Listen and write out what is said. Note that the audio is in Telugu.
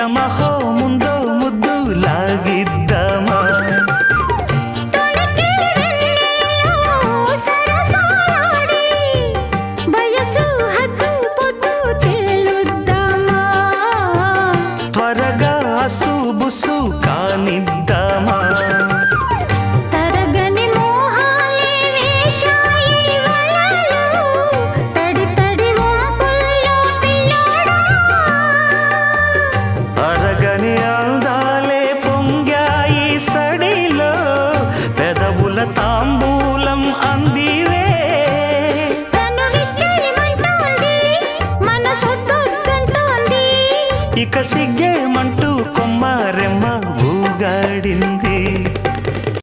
యమహో ముందో ముద్దు లాగిద్దామా త్వరగా అసుబుసు కానిద్దామా అరగని అందాలే పొంగాయి సడిలో పెదవుల తాంబూలం అందివే ఇక సిగ్గేమంటూ కొమ్మారెమ్మ